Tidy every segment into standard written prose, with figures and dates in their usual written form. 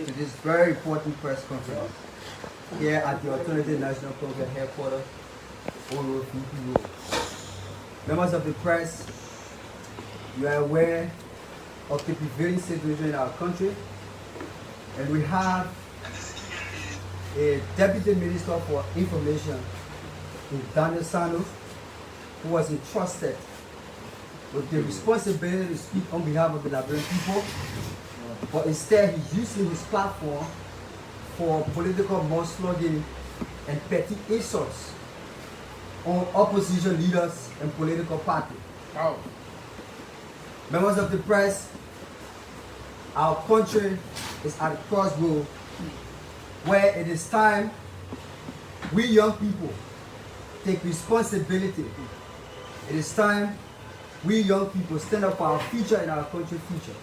to this very important press conference here at the Alternative National Congress headquarters on Road 50 Road. Members of the press, you are aware of the prevailing situation in our country, and we have a Deputy Minister for Information in Daniel Sano, who was entrusted with the responsibility to speak on behalf of the Liberian people, but instead he's using his platform for political mudslinging and petty insults on opposition leaders and political parties. Oh. Members of the press, our country is at a crossroad where it is time we young people take responsibility. It is time we young people stand up for our future and our country's future.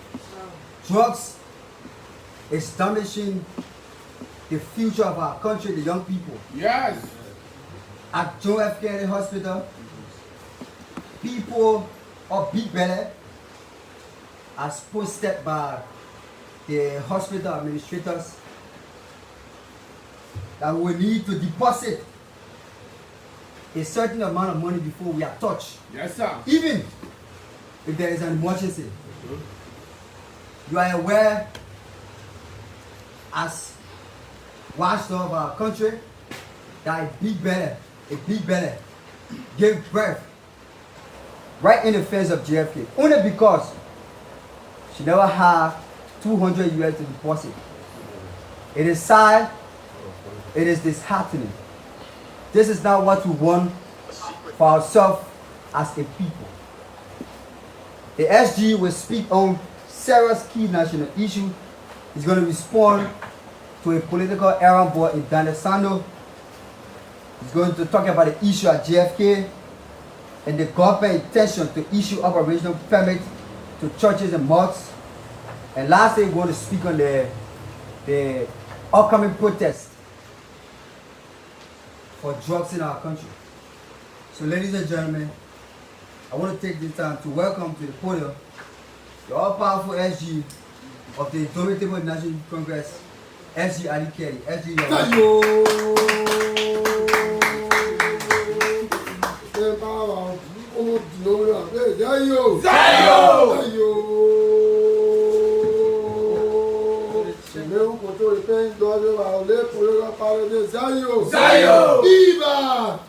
Drugs is damaging the future of our country, the young people. Yes. At John F. Kennedy Hospital, people of Big Belly, as posted by the hospital administrators, that we need to deposit a certain amount of money before we are touched. Yes, sir. Even if there is an emergency. You are aware, as watchdog of our country, that a big belly gave birth right in the face of JFK, only because she never had 200 US to deposit. It is sad, it is disheartening. This is not what we want for ourselves as a people. The SG will speak on serious key national issue. He's going to respond to a political errand boy in Daniel Sando. He's going to talk about the issue at JFK and the government intention to issue operational permits to churches and mosques. And lastly, we're going to speak on the upcoming protest for drugs in our country. So ladies and gentlemen, I want to take this time to welcome to the podium the all-powerful SG of the Indomitable National Congress, SG Ali Kelly. SG, Viva!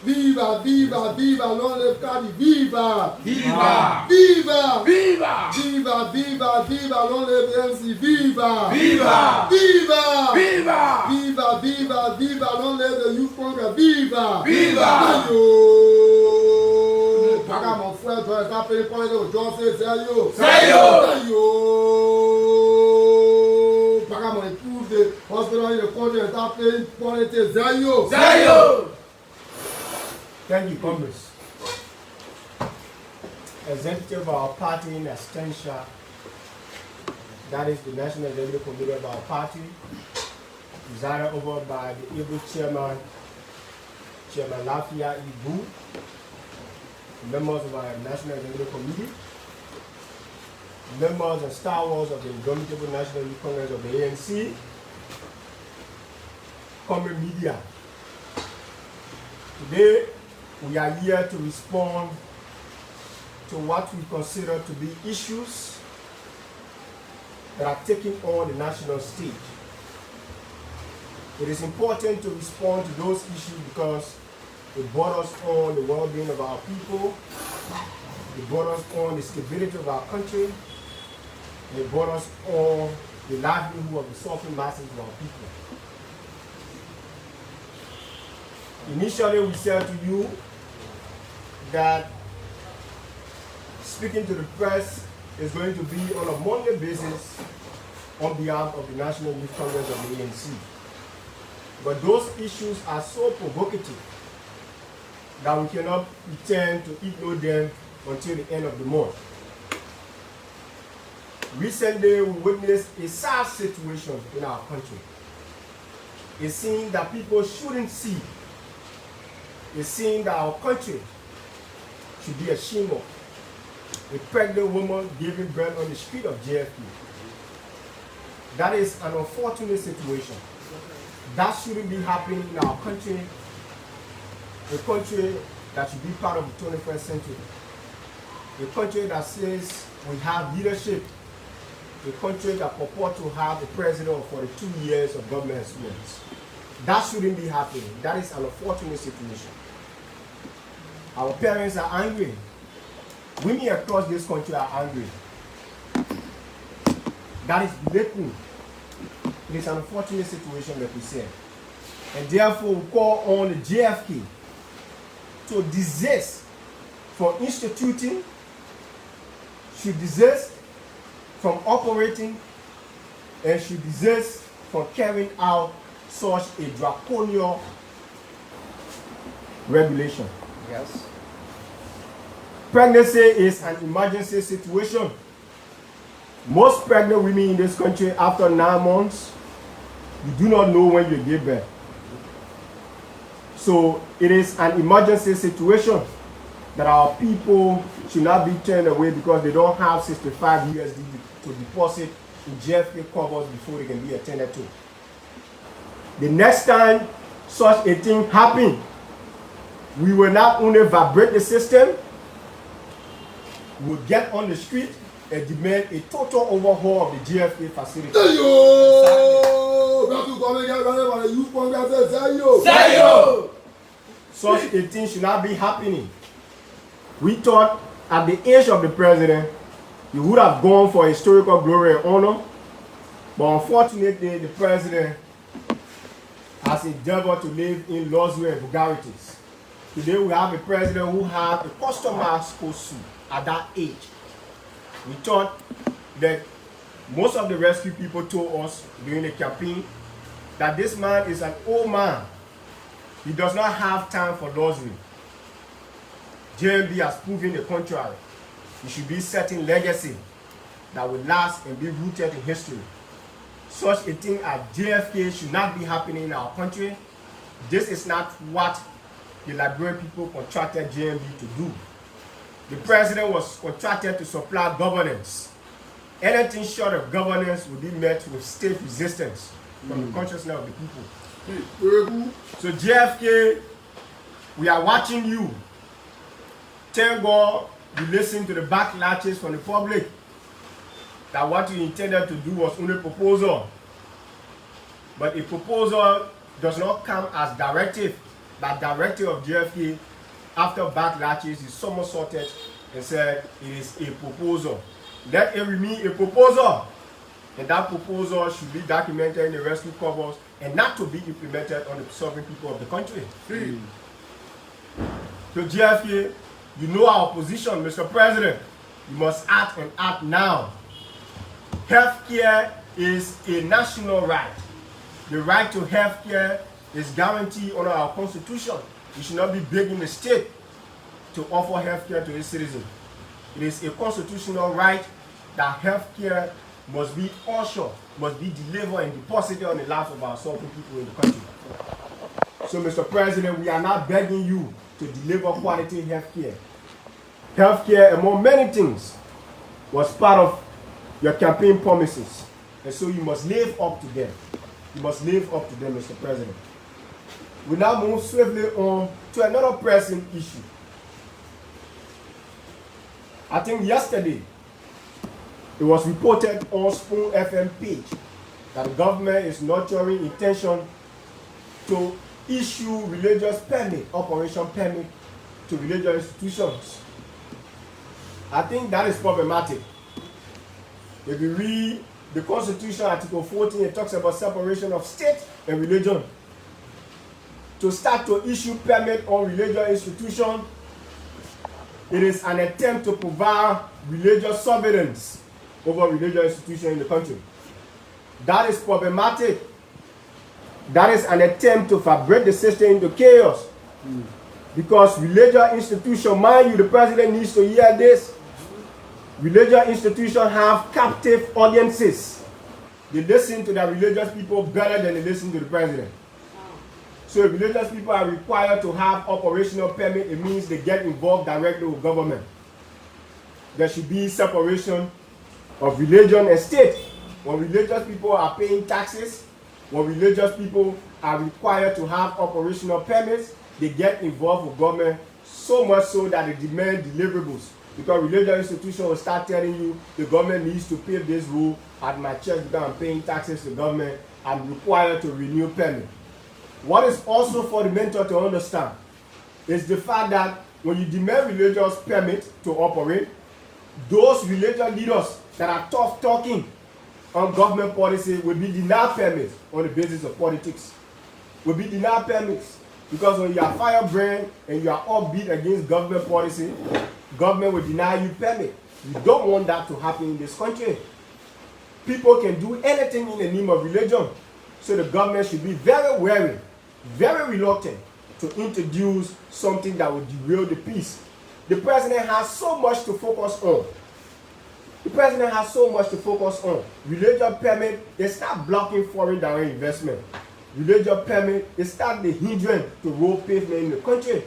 Viva, viva, viva, long live Kadi, viva! Viva! Viva! Viva! Viva, viva, viva, long live MC, viva! Viva! Viva! Viva! Viva, viva, viva, long live the Youth Congress, viva! Viva! Paga mon frère, tu as appelé pour les autres, sérieux! Sérieux! Paga mon épouse, hospital, le conjoint, tu as appelé pour les autres, sérieux! Sérieux! Thank you, Congress. Executive of our party in absentia, that is the National Executive Committee of our party, presided over by the able chairman, Chairman Lafia Ibu, members of our National Executive Committee, members and stalwarts of the Indomitable National Youth Congress of the ANC, common media. Today, we are here to respond to what we consider to be issues that are taking on the national stage. It is important to respond to those issues because it brought us on the well-being of our people, it brought us on the stability of our country, and it brought us on the livelihood of the suffering masses of our people. Initially, we said to you that speaking to the press is going to be on a Monday basis on behalf of the National Youth Congress of the ANC. But those issues are so provocative that we cannot pretend to ignore them until the end of the month. Recently, we witnessed a sad situation in our country. A scene that people shouldn't see. A scene that our country should be ashamed of. A pregnant woman giving birth on the street of JFK. That is an unfortunate situation. That shouldn't be happening in our country, a country that should be part of the 21st century. A country that says we have leadership, a country that purports to have a president for the 2 years of government experience. That shouldn't be happening. That is an unfortunate situation. Our parents are angry. Women across this country are angry. That is blatant. It is an unfortunate situation that we say. And therefore, we call on the JFK to desist from instituting, should desist from operating, and should desist from carrying out such a draconian regulation. Yes. Pregnancy is an emergency situation. Most pregnant women in this country, after 9 months, you do not know when you give birth. So it is an emergency situation that our people should not be turned away because they don't have 65 USD to deposit in JFK covers before they can be attended to. The next time such a thing happens, we will not only vibrate the system, we will get on the street and demand a total overhaul of the JFK facility. Such a thing should not be happening. We thought at the age of the president, he would have gone for historical glory and honor, but unfortunately, the president has endeavored to live in luxury and vulgarities. Today, we have a president who has a customized school suit at that age. We thought that most of the rescue people told us during the campaign that this man is an old man. He does not have time for luxury. JMB has proven the contrary. He should be setting legacy that will last and be rooted in history. Such a thing as JFK should not be happening in our country. This is not what the Liberian people contracted JMB to do. The president was contracted to supply governance. Anything short of governance will be met with state resistance from the consciousness of the people. So JFK, we are watching you. Thank God you listened to the backlashes from the public that what you intended to do was only a proposal. But a proposal does not come as directive. That directive of JFK, after backlashes, is somersaulted and said it is a proposal. Let it remain a proposal. And that proposal should be documented in the rescue covers and not to be implemented on the sovereign people of the country. So JFK, you know our position, Mr. President. You must act and act now. Healthcare is a national right. The right to healthcare is guaranteed under our Constitution. We should not be begging the state to offer healthcare to its citizens. It is a constitutional right that healthcare must be ushered, must be delivered and deposited on the lives of our suffering people in the country. So, Mr. President, we are not begging you to deliver quality healthcare. Healthcare, among many things, was part of your campaign promises. And so you must live up to them. You must live up to them, Mr. President. We now move swiftly on to another pressing issue. I think yesterday, it was reported on Spoon FM page that the government is nurturing intention to issue religious permit, operation permit to religious institutions. I think that is problematic. If you read the Constitution, Article 14, it talks about separation of state and religion. To start to issue permit on religious institution, it is an attempt to provide religious surveillance over religious institutions in the country. That is problematic. That is an attempt to fabricate the system into chaos. Because religious institutions, mind you, the president needs to hear this. Religious institutions have captive audiences. They listen to their religious people better than they listen to the president. So if religious people are required to have operational permit, it means they get involved directly with government. There should be separation of religion and state. when religious people are paying taxes, when religious people are required to have operational permits, they get involved with government so much so that they demand deliverables. Because religious institutions will start telling you the government needs to pay this rule at my church because I'm paying taxes to government, I'm required to renew permit. What is also fundamental to understand is the fact that when you demand religious permit to operate, those religious leaders that are tough talking on government policy will be denied permits on the basis of politics. Will be denied permits because when you are firebrand and you are upbeat against government policy, government will deny you permit. We don't want that to happen in this country. People can do anything in the name of religion, so the government should be very wary, very reluctant to introduce something that will derail the peace. The president has so much to focus on. The president has so much to focus on. Religious permit is not blocking foreign direct investment. Religious permit is not the hindrance to road pavement in the country.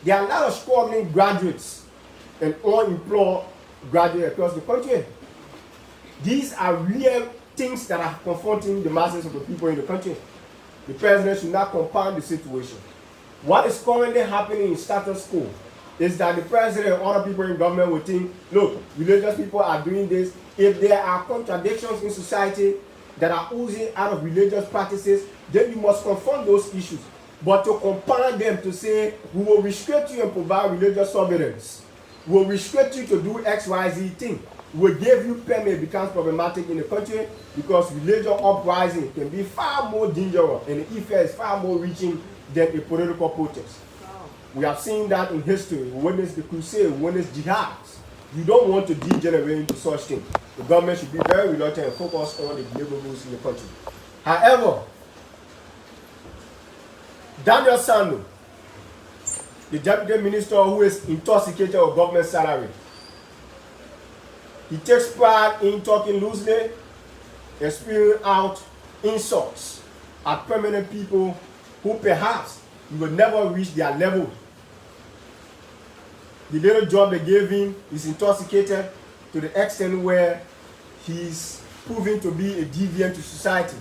There are a lot of struggling graduates and unemployed graduates across the country. These are real things that are confronting the masses of the people in the country. The president should not compound the situation. What is currently happening in status quo is that the president and other people in government will think, look, religious people are doing this. If there are contradictions in society that are oozing out of religious practices, then you must confront those issues. But to compound them to say, we will restrict you and provide religious surveillance, we will restrict you to do X, Y, Z thing, we will give you permit becomes problematic in the country because religious uprising can be far more dangerous and the effect is far more reaching than a political protest. We have seen that in history. We witnessed the crusade, we witnessed jihads. You don't want to degenerate into such things. The government should be very reluctant and focus on the deliverables in the country. However, Daniel Sando, the deputy minister who is intoxicated with government salary, he takes pride in talking loosely and spewing out insults at permanent people who perhaps he will never reach their level. The little job they gave him is intoxicated to the extent where he's proving to be a deviant to society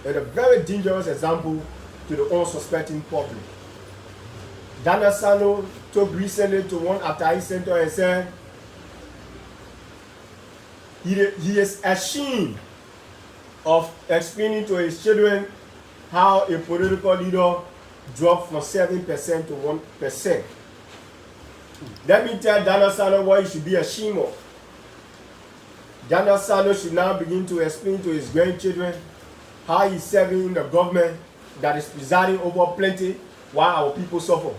and a very dangerous example to the unsuspecting public. Daniel Sano took recently to one Atai center and said he is ashamed of explaining to his children how a political leader dropped from 7% to 1%. Let me tell Daniel Sano what he should be ashamed of. Daniel Sano should now begin to explain to his grandchildren how he's serving the government that is presiding over plenty while our people suffer.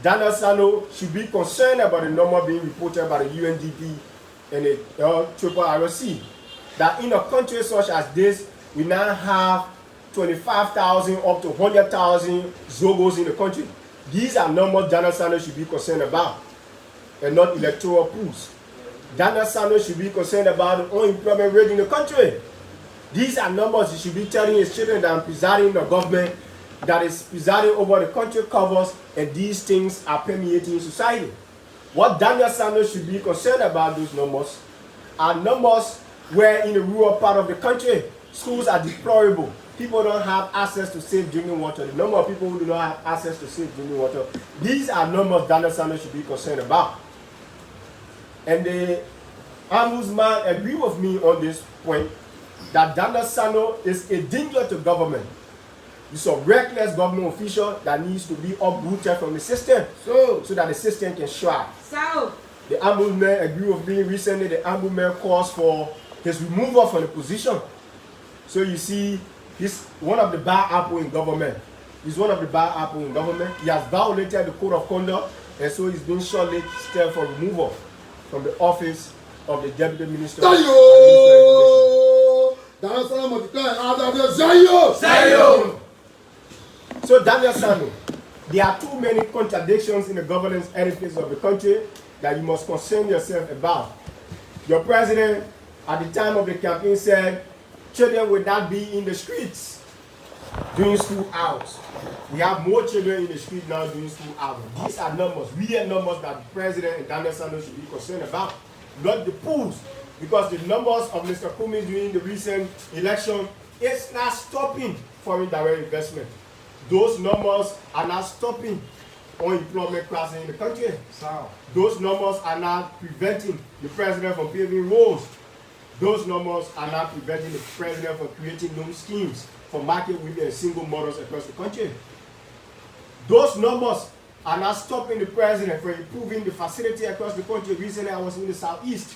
Daniel Sano should be concerned about the number being reported by the UNDP and the RRC, that in a country such as this, we now have 25,000 up to 100,000 Zogos in the country. These are numbers Daniel Sano should be concerned about and not electoral pools. Daniel Sano should be concerned about the unemployment rate in the country. These are numbers he should be telling his children that I'm presiding the government that is presiding over the country covers, and these things are permeating society. What Daniel Sano should be concerned about those numbers are numbers where in the rural part of the country, schools are deplorable. People don't have access to safe drinking water. The number of people who do not have access to safe drinking water, these are numbers Daniel Sano should be concerned about. And the ombudsman agree with me on this point, that Daniel Sano is a danger to government. He's a reckless government official that needs to be uprooted from the system so that the system can thrive. The ombudsman agree with me recently. The ombudsman calls for his removal from the position. So you see, he's one of the bad apples in government. He's one of the bad apples in government. He has violated the code of conduct, and so he's been shortlisted for removal from the office of the deputy minister. So Daniel Sano, there are too many contradictions in the governance edifice of the country that you must concern yourself about. Your president, at the time of the campaign, said children will not be in the streets during school hours. We have more children in the street now during school hours. These are numbers, real numbers that the president and Daniel Sano should be concerned about. Not the pools because the numbers of Mr. Kumi during the recent election is not stopping foreign direct investment. Those numbers are not stopping unemployment crashing in the country. Those numbers are not preventing the president from paving roads. Those numbers are not preventing the president from creating loan schemes for market women and single mothers across the country. Those numbers are not stopping the president from improving the facility across the country. Recently, I was in the southeast.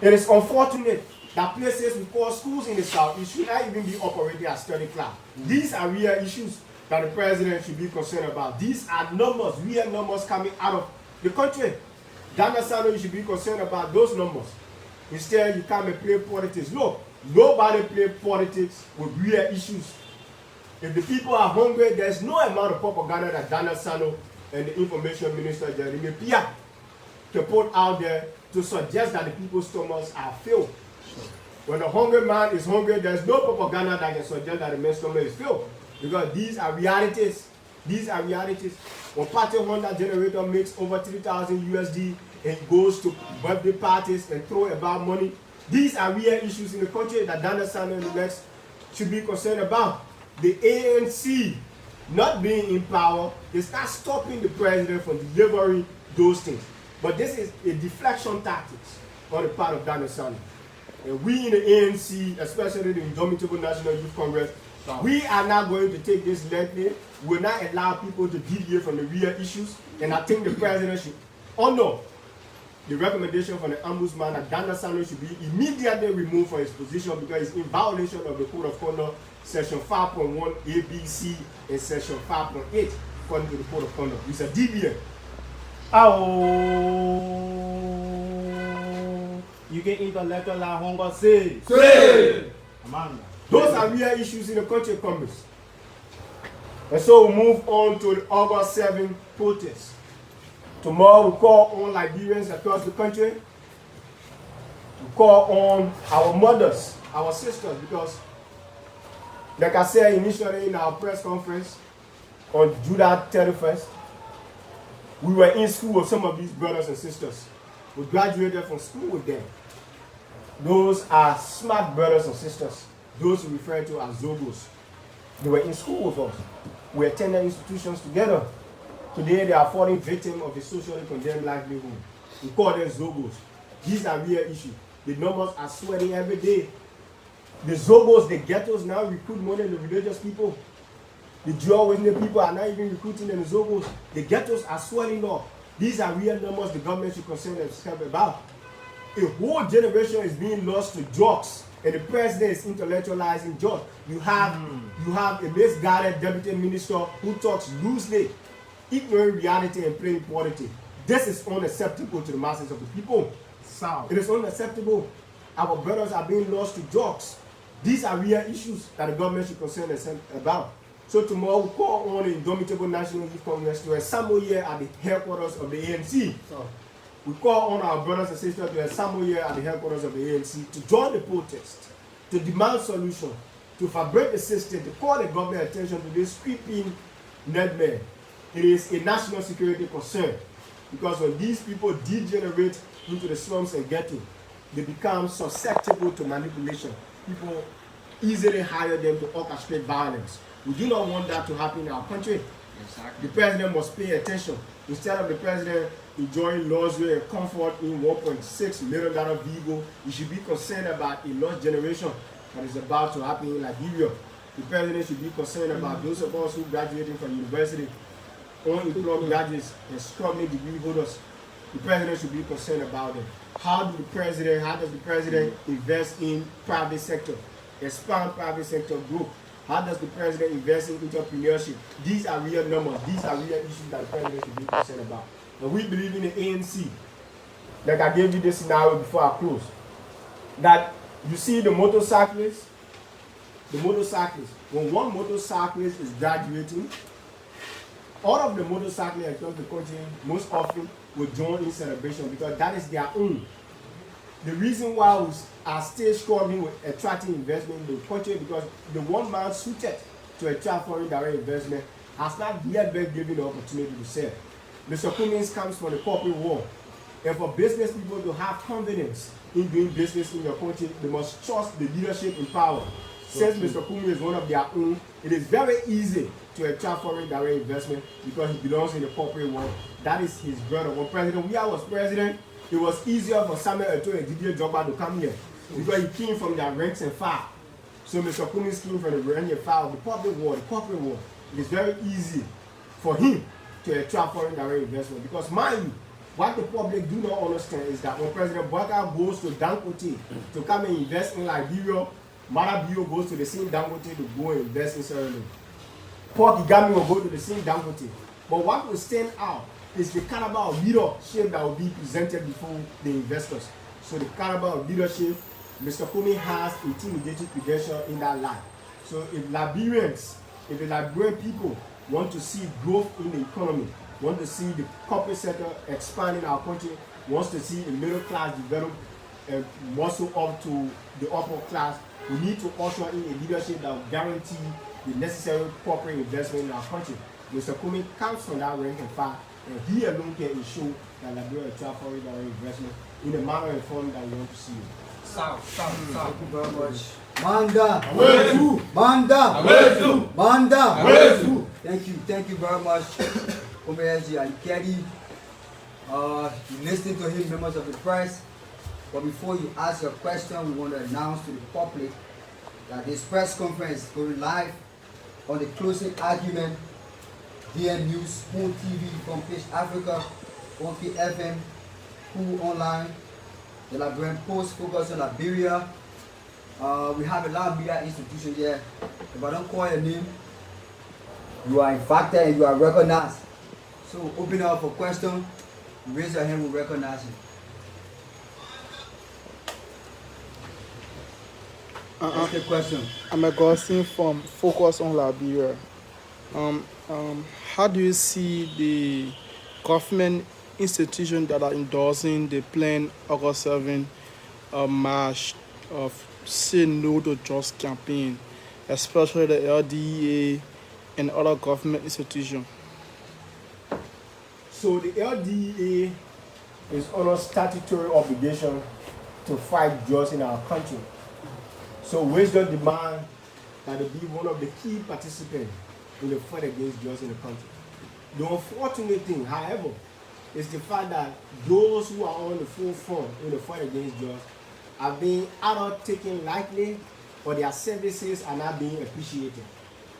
It is unfortunate that places we call schools in the southeast should not even be operating as study class. These are real issues that the president should be concerned about. These are numbers, real numbers coming out of the country. Dana Sano, you should be concerned about those numbers. Instead, you come and play politics. Look, nobody play politics with real issues. If the people are hungry, there's no amount of propaganda that Dana Sano and the information minister, Jeremy Pia, can put out there to suggest that the people's stomachs are filled. When a hungry man is hungry, there's no propaganda that can suggest that the man's stomach is filled. Because these are realities. These are realities. When Party Honda generator makes over 3,000 USD and goes to birthday parties and throw about money, these are real issues in the country that Dana Sano and the rest should be concerned about. The ANC not being in power is not stopping the president from delivering those things. But this is a deflection tactics on the part of Dana Sano. And we in the ANC, especially the Indomitable National Youth Congress, we are not going to take this lightly. We will not allow people to deviate from the real issues. And I think the president should honor the recommendation from the ombudsman that Dana Sano should be immediately removed from his position because it's in violation of the Code of Conduct, Section 5.1 ABC and Section 5.8 according to the Code of Conduct. It's a deviant. You get intellectual like hunger say. Amanda. Those are real issues in the country, Congress. And so we move on to the August 7 protest. Tomorrow we call on Liberians across the country. We call on our mothers, our sisters, because like I said initially in our press conference on July 31st, we were in school with some of these brothers and sisters. We graduated from school with them. Those are smart brothers and sisters. Those we refer to as Zogos. They were in school with us. We attended institutions together. Today they are falling victim of a socially condemned livelihood. We call them Zogos. These are real issues. The numbers are swelling every day. The Zogos, the ghettos now recruit more than the religious people. The Jehovah's Witness people are not even recruiting the Zogos. The ghettos are swelling up. These are real numbers the government should concern themselves about. A whole generation is being lost to drugs, and the president is intellectualizing drugs. You have a misguided deputy minister who talks loosely, ignoring reality and playing politics. This is unacceptable to the masses of the people. It is unacceptable. Our brothers are being lost to drugs. These are real issues that the government should concern themselves about. So tomorrow we call on the Indomitable National Youth Congress to assemble here at the headquarters of the ANC. We call on our brothers and sisters to assemble here at the headquarters of the ANC to join the protest, to demand solution, to fabricate the system, to call the government attention to this creeping nightmare. It is a national security concern because when these people degenerate into the slums and ghetto, they become susceptible to manipulation. People easily hire them to orchestrate violence. We do not want that to happen in our country. Exactly. The president must pay attention. Instead of the president enjoying luxury and comfort in $1.6 million vehicle, he should be concerned about a lost generation that is about to happen in Liberia. The president should be concerned about those of us who graduating from university, unemployed graduates and struggling degree holders. The president should be concerned about them. How does the president invest in private sector, expand private sector growth? How does the president invest in entrepreneurship? These are real numbers. These are real issues that the president should be concerned about. And we believe in the ANC. Like I gave you this scenario before I close. That you see the motorcyclists, when one motorcyclist is graduating, all of the motorcyclists across the country most often will join in celebration because that is their own. The reason why we are still struggling with attracting investment in the country because the one man suited to attract foreign direct investment has not yet been given the opportunity to sell. Mr. Cummings comes from the corporate world. And for business people to have confidence in doing business in your country, they must trust the leadership in power. Since Mr. Kumi is one of their own, it is very easy to attract foreign direct investment because he belongs in the corporate world. That is his brother. When President Weah was president, it was easier for Samuel Eto'o and Didier Drogba to come here because he came from their ranks and file. So Mr. Kumi came from the rank and file of the public world, the corporate world. It is very easy for him to attract foreign direct investment because, mind you, what the public do not understand is that when President Boubacar goes to Dangote to come and invest in Liberia, Marabio goes to the same Dangote to go and invest in Sierra Leone. Paul Kagame will go to the same Dangote. But what will stand out is the caliber of leadership that will be presented before the investors. So the caliber of leadership, Mr. Kumi has intimidating credential in that line. So if Liberians, if the Liberian people want to see growth in the economy, want to see the corporate sector expand in our country, wants to see the middle class develop and muscle up to the upper class, we need to usher in a leadership that will guarantee the necessary corporate investment in our country. Mr. Kumi comes from that rank and file, and he alone can ensure that Liberia attract foreign direct investment in the manner and form that we want to see it. Thank you very much. Manda! Thank you very much, Omeyaji and Kelly. You listening to him, members of the press. But before you ask your question, we want to announce to the public that this press conference is going live on the closing argument, DN News, Spoon TV, from Page Africa, OKFM, Cool Online, the Liberian Post, focus on Liberia. We have a lot of media institutions here. If I don't call your name, you are invited and you are recognized. So open up for question, raise your hand, we'll recognize you. Ask the question. I'm a Gossin from Focus on Liberia. How do you see the government institutions that are endorsing the planned August 7 march of Say No to Drugs campaign, especially the LDA and other government institutions? So the LDA is under statutory obligation to fight drugs in our country. So Wisdom demand that it be one of the key participants in the fight against drugs in the country. The unfortunate thing, however, is the fact that those who are on the forefront in the fight against drugs are being either taken lightly or their services are not being appreciated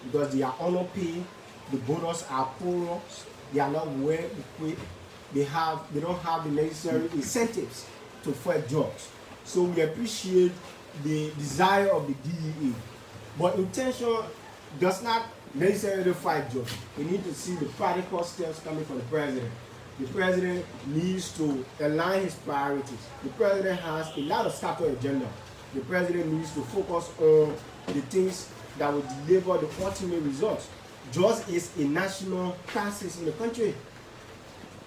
because they are underpaid, the bonus are poor, they are not well equipped, they don't have the necessary incentives to fight drugs. So we appreciate the desire of the DEA, but intention does not necessarily fight drugs. We need to see the practical steps coming from the president. The president needs to align his priorities. The president has a lot of scattered agenda. The president needs to focus on the things that will deliver the ultimate results. Drugs is a national crisis in the country.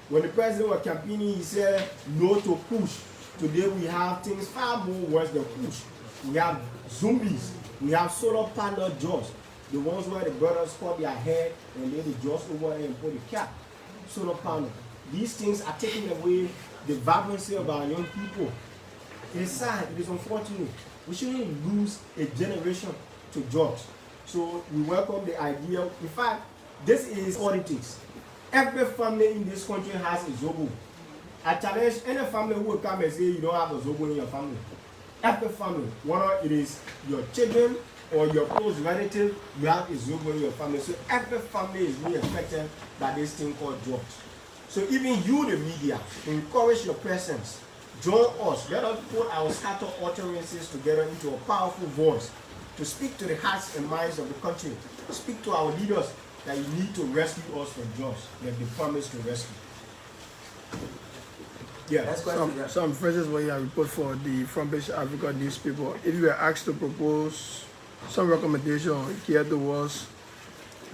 When the president was campaigning, he said no to push. Today we have things far more worse than push. We have zombies. We have solar panel drugs. The ones where the brothers cut their head and lay the drugs over there and put the cap. Solar panel. These things are taking away the vibrancy of our young people. It is sad. It is unfortunate. We shouldn't lose a generation to drugs. So we welcome the idea. In fact, this is politics. Every family in this country has a zobo. I challenge any family who will come and say you don't have a zobo in your family. Every family, whether it is your children or your close relative, you have a zobo in your family. So every family is being affected by this thing called drugs. So even you, the media, encourage your presence. Join us. Let us put our scattered utterances together into a powerful voice to speak to the hearts and minds of the country. Speak to our leaders that you need to rescue us from drugs. That they promise to rescue. Yeah. Some phrases where you have report for the Front Page Africa newspaper. If you were asked to propose some recommendation here towards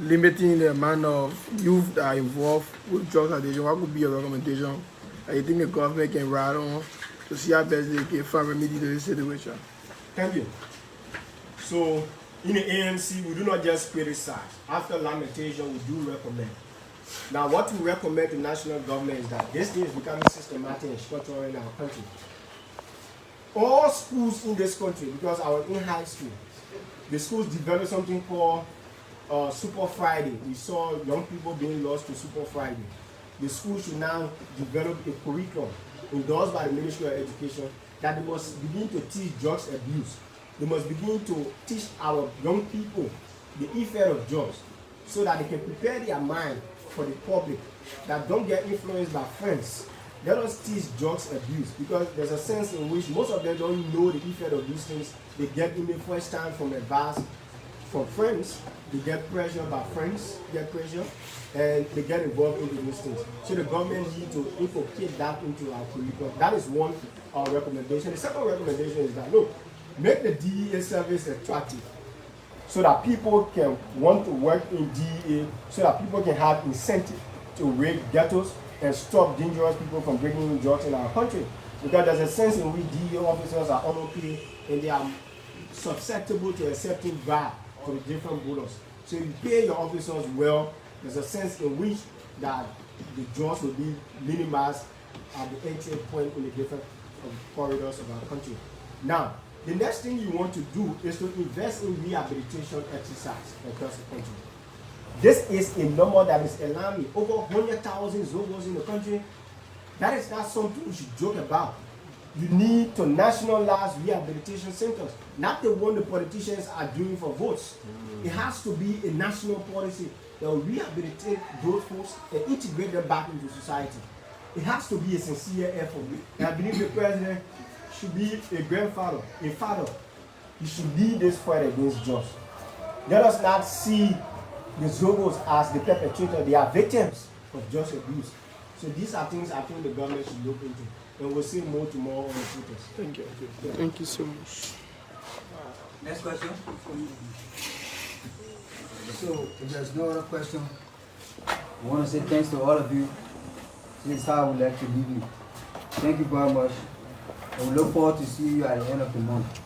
limiting the amount of youth that are involved with drug addiction, what could be your recommendation that you think the government can ride on to see how best they can find remedy to this situation? Thank you. So in the ANC, we do not just criticize. After lamentation, we do recommend. Now, what we recommend to national government is that this thing is becoming systematic and structural in our country. All schools in this country, because I was in high school, the schools developed something called Super Friday. We saw young people being lost to Super Friday. The school should now develop a curriculum endorsed by the Ministry of Education that they must begin to teach drugs abuse. They must begin to teach our young people the effect of drugs so that they can prepare their mind for the public that don't get influenced by friends. Let us teach drugs abuse, because there's a sense in which most of them don't know the effect of these things. They get in the first time from advice from friends, they get pressure by friends, and they get involved into these things. So the government needs to inculcate that into our curriculum. That is one recommendation. The second recommendation is that, look, make the DEA service attractive so that people can want to work in DEA, so that people can have incentive to raid ghettos and stop dangerous people from bringing in drugs in our country. Because there's a sense in which DEA officers are underpaid and they are susceptible to accepting bribe for the different bullets. So if you pay your officers well, there's a sense in which that the drugs will be minimized at the entry point in the different corridors of our country. Now, the next thing you want to do is to invest in rehabilitation exercise across the country. This is a number that is alarming. Over 100,000 Zogos in the country. That is not something we should joke about. You need to nationalize rehabilitation centers, not the one the politicians are doing for votes. It has to be a national policy that will rehabilitate those folks and integrate them back into society. It has to be a sincere effort. And I believe the president should be a grandfather, a father. He should lead this fight against drugs. Let us not see the Zogos as the perpetrator. They are victims of drugs abuse. So these are things I think the government should look into. And we'll see more tomorrow on the protest. Thank you. Thank you so much. Next question. So, if there's no other question, I want to say thanks to all of you. This is how I would like to leave you. Thank you very much. And we look forward to see you at the end of the month.